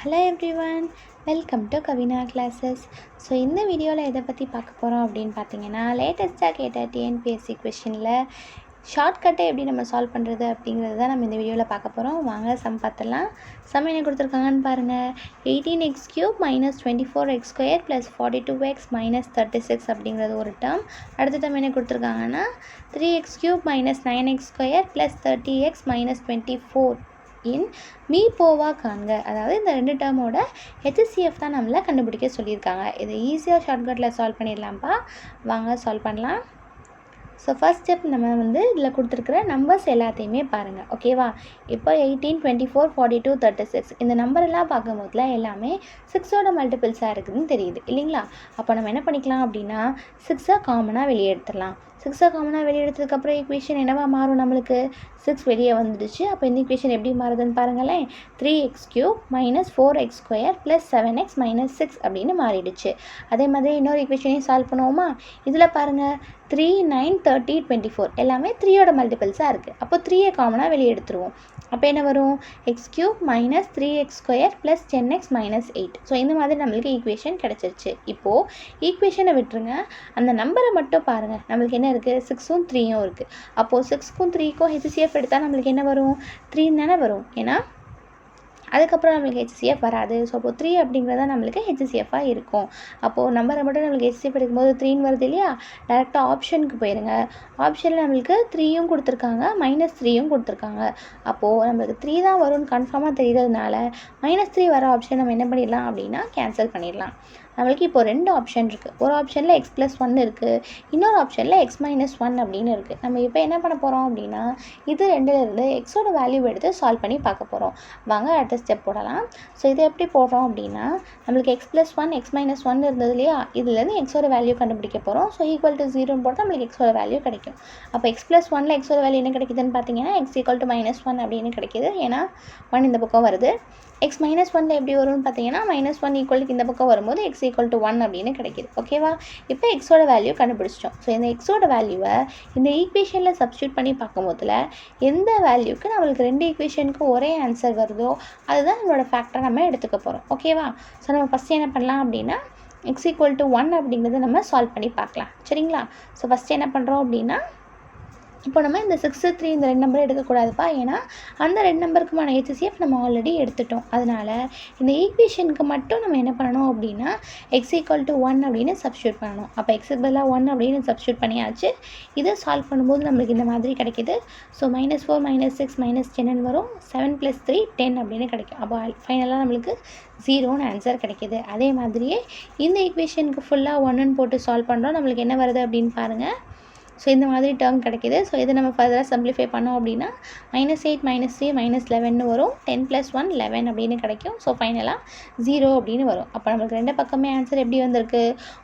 Hello everyone, welcome to Kavina Classes. So இந்த வீடியோவில் எதை பற்றி பார்க்க போகிறோம் அப்படின்னு பார்த்தீங்கன்னா, லேட்டஸ்ட்டாக கேட்ட டிஎன்பிஎஸ்சி கொஷினில் ஷார்ட்கட்டை எப்படி நம்ம சால்வ் பண்ணுறது அப்படிங்கிறது தான் நம்ம இந்த வீடியோவில் பார்க்க போகிறோம். வாங்க சம் பார்த்துடலாம். சம் என்ன கொடுத்துருக்காங்கன்னு பாருங்கள். 18x³ - 24x² + 42x - 36 அப்படிங்கிறது ஒரு டேர்ம். அடுத்த டேர்ம் என்ன கொடுத்துருக்காங்கன்னா 3x³ - 9x² + 30x - 24 இன் மீபோவா காண்க. அதாவது இந்த ரெண்டு டேர்மோட HCF தான் நம்மளை கண்டுபிடிக்க சொல்லியிருக்காங்க. இதை ஈஸியாக ஷார்ட்கட்டில் சால்வ் பண்ணிடலாம்ப்பா. வாங்க சால்வ் பண்ணலாம். ஸோ ஃபர்ஸ்ட் ஸ்டெப் நம்ம இதில் கொடுத்துருக்குற நம்பர்ஸ் எல்லாத்தையுமே பாருங்கள், ஓகேவா? இப்போ 18, 24, 42, 36 இந்த நம்பரெல்லாம் பார்க்கும்போதுல எல்லாமே 6ஓட மல்டிபிள்ஸாக இருக்குதுன்னு தெரியுது இல்லைங்களா? அப்போ நம்ம என்ன பண்ணிக்கலாம் அப்படின்னா 6 காமனாக வெளியே எடுத்துடலாம். 6 காமனாக வெளியே எடுத்ததுக்கப்புறம் ஈக்குவேஷன் என்னவா மாறும்? நம்மளுக்கு 6 வெளியே வந்துடுச்சு. அப்போ இந்த ஈக்குவேஷன் எப்படி மாறுதுன்னு பாருங்களேன். 3x³ - 4x² + 7x - 6 அப்படின்னு மாறிடுச்சு. அதே மாதிரி இன்னொரு ஈக்குவேஷனையும் சால்வ் பண்ணுவோமா? இதில் பாருங்கள் 3, 9, 30, 24 எல்லாமே 3ஓட மல்டிபிள்ஸாக இருக்குது. அப்போ 3 காமனாக வெளியே எடுத்துருவோம். அப்போ என்ன வரும்? x³ - 3x² + 10x - 8. ஸோ இந்த மாதிரி நம்மளுக்கு ஈக்குவேஷன் கிடச்சிருச்சு. இப்போது ஈக்குவேஷனை விட்டுருங்க, அந்த நம்பரை மட்டும் பாருங்கள். நம்மளுக்கு என்ன இருக்குது? 6ம் 3யும் இருக்குது. அப்போது 6க்கும் 3க்கும் HCF எடுத்தால் நம்மளுக்கு என்ன வரும்? 3 தானே வரும். ஏன்னா அதுக்கப்புறம் நம்மளுக்கு HCF வராது. ஸோ அப்போது 3 அப்படிங்கிறத நம்மளுக்கு HCFாக இருக்கும். அப்போது நம்பரை மட்டும் நம்மளுக்கு HCF எடுக்கும்போது 3ன்னு வருது இல்லையா? டேரெக்டாக ஆப்ஷனுக்கு போயிருங்க. ஆப்ஷனில் நம்மளுக்கு 3யும் கொடுத்துருக்காங்க, -3யும் கொடுத்துருக்காங்க. அப்போது நம்மளுக்கு 3 தான் வரும்னு கன்ஃபார்மாக தெரிகிறதுனால -3 வர ஆப்ஷன் நம்ம என்ன பண்ணிடலாம் அப்படின்னா கேன்சல் பண்ணிடலாம். நம்மளுக்கு இப்போ 2 ஆப்ஷன் இருக்குது. ஒரு ஆப்ஷனில் x+1 இருக்குது, இன்னொரு ஆப்ஷனில் x - 1 அப்படின்னு இருக்குது. நம்ம இப்போ என்ன பண்ண போகிறோம் அப்படின்னா இது ரெண்டுலேருந்து எக்ஸோட வேல்யூ எடுத்து சால்வ் பண்ணி பார்க்க போகிறோம். வாங்க அடுத்த ஸ்டெப் போடலாம். ஸோ இதை எப்படி போடுறோம் அப்படின்னா நம்மளுக்கு x+1 x - 1 இருந்தது இல்லையா? இதுலேருந்து எக்ஸோட வேல்யூ கண்டுபிடிக்க போகிறோம். ஸோ = 0ன்னு போட்டால் நம்மளுக்கு எக்ஸோட வேல்யூ கிடைக்கும். அப்போ x+1ல் எக்ஸோட வேல்யூ என்ன கிடைக்குதுன்னு பார்த்தீங்கன்னா x = -1 அப்படின்னு கிடைக்கிது. ஏன்னா 1 இந்த பக்கம் வருது. x - 1ல் எப்படி வரும்னு பார்த்தீங்கன்னா -1 இந்த பக்கம் வரும்போது x = 1 அப்படின்னு கிடைக்கிது. ஓகேவா? இப்போ எக்ஸோட வேல்யூ கண்டுபிடிச்சிட்டோம். ஸோ இந்த எக்ஸோட வேல்யூவை இந்த ஈக்குவேஷனில் சப்ஸ்டியூட் பண்ணி பார்க்கும்போதுல எந்த வேல்யூக்கு நம்மளுக்கு 2 ஈக்குவேஷனுக்கும் ஒரே ஆன்சர் வருதோ அதுதான் நம்மளோட ஃபேக்டரை நம்ம எடுத்துக்க போகிறோம். ஓகேவா? ஸோ நம்ம ஃபஸ்ட்டு என்ன பண்ணலாம் அப்படின்னா x = 1 அப்படிங்கிறத நம்ம சால்வ் பண்ணி பார்க்கலாம். சரிங்களா? ஸோ ஃபஸ்ட்டு என்ன பண்ணுறோம் அப்படின்னா இப்போ நம்ம இந்த 6, 3 இந்த 2 நம்பரை எடுக்கக்கூடாதுப்பா. ஏன்னா அந்த 2 நம்பருக்குமான HCF நம்ம ஆல்ரெடி எடுத்துட்டோம். அதனால் இந்த ஈக்குவேஷனுக்கு மட்டும் நம்ம என்ன பண்ணணும் அப்படின்னா x = 1 அப்படின்னு சப்ஸ்டியூட் பண்ணணும். அப்போ எக்ஸுக்கு பதிலாக 1 அப்படின்னு சப்ஸ்டியூட் பண்ணியாச்சு. இதை சால்வ் பண்ணும்போது நம்மளுக்கு இந்த மாதிரி கிடைக்கிது. ஸோ -4 - 6 - 10 வரும். 7 + 3 10 அப்படின்னு கிடைக்கும். அப்போ ஃபைனலாக நம்மளுக்கு 0ன்னு ஆன்சர் கிடைக்கிது. அதே மாதிரியே இந்த ஈக்குவேஷனுக்கு ஃபுல்லாக 1ன்னு போட்டு சால்வ் பண்ணுறோம். நம்மளுக்கு என்ன வருது அப்படின்னு பாருங்கள். ஸோ இந்த மாதிரி டேர்ம் கிடைக்கிது. ஸோ இதை நம்ம ஃபர்தராக சிம்பிளிஃபை பண்ணோம் அப்படின்னா -8 - 3 - 11ன்னு வரும். 10 + 1 11 அப்படின்னு கிடைக்கும். ஸோ ஃபைனலாக 0 அப்படின்னு வரும். அப்போ நம்மளுக்கு ரெண்டு பக்கமே ஆன்சர் எப்படி வந்திருக்கு?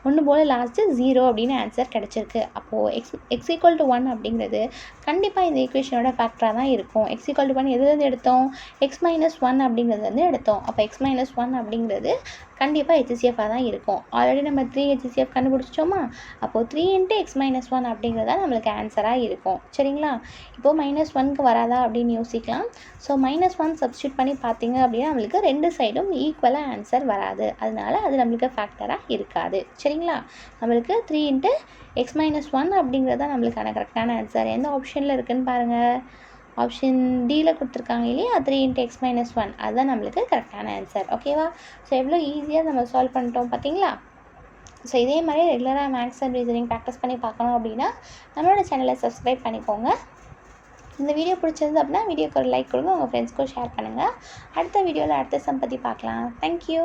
ஒன்று போல் லாஸ்ட்டு 0 அப்படின்னு ஆன்சர் கிடச்சிருக்கு. அப்போது x = 1 அப்படிங்கிறது கண்டிப்பாக இந்த ஈக்குவேஷனோட ஃபேக்டராக தான் இருக்கும். x = 1 எதுலேருந்து எடுத்தோம்? x - 1 அப்படிங்கிறதுலேருந்து எடுத்தோம். அப்போ x - 1 அப்படிங்கிறது கண்டிப்பாக HCFாக தான் இருக்கும். ஆல்ரெடி நம்ம 3 HCF கண்டுபிடிச்சிட்டோமா? அப்போது 3 × x - 1 அப்படிங்கிறது தான் நம்மளுக்கு ஆன்சராக இருக்கும். சரிங்களா? இப்போது -1க்கு வராதா அப்படின்னு யோசிக்கலாம். ஸோ -1 சப்ஸ்டியூட் பண்ணி பார்த்தீங்க அப்படின்னா நம்மளுக்கு 2 சைடும் ஈக்குவலாக ஆன்சர் வராது. அதனால அது நம்மளுக்கு ஃபேக்டராக இருக்காது. சரிங்களா? நம்மளுக்கு 3 × x - 1 அப்படிங்கிறது தான் நம்மளுக்கான கரெக்டான ஆன்சர். எந்த ஆப்ஷனில் இருக்குதுன்னு பாருங்கள். ஆப்ஷன் டியில் கொடுத்துருக்காங்க இல்லையா? 3 × x - 1 அதுதான் நம்மளுக்கு கரெக்டான ஆன்சர். ஓகேவா? ஸோ எவ்வளோ ஈஸியாக நம்ம சால்வ் பண்ணிட்டோம் பார்த்தீங்களா? ஸோ இதே மாதிரி ரெகுலராக மேக்ஸ் அண்ட் ரீசனிங் ப்ராக்டிஸ் பண்ணி பார்க்கணும் அப்படின்னா நம்மளோட சேனலை சப்ஸ்கிரைப் பண்ணிக்கோங்க. இந்த வீடியோ பிடிச்சிருந்து அப்படின்னா வீடியோக்கு ஒரு லைக் கொடுங்க, உங்கள் ஃப்ரெண்ட்ஸ்க்கும் ஷேர் பண்ணுங்கள். அடுத்த வீடியோவில் அடுத்த சம் பற்றி பார்க்கலாம். தேங்க்யூ.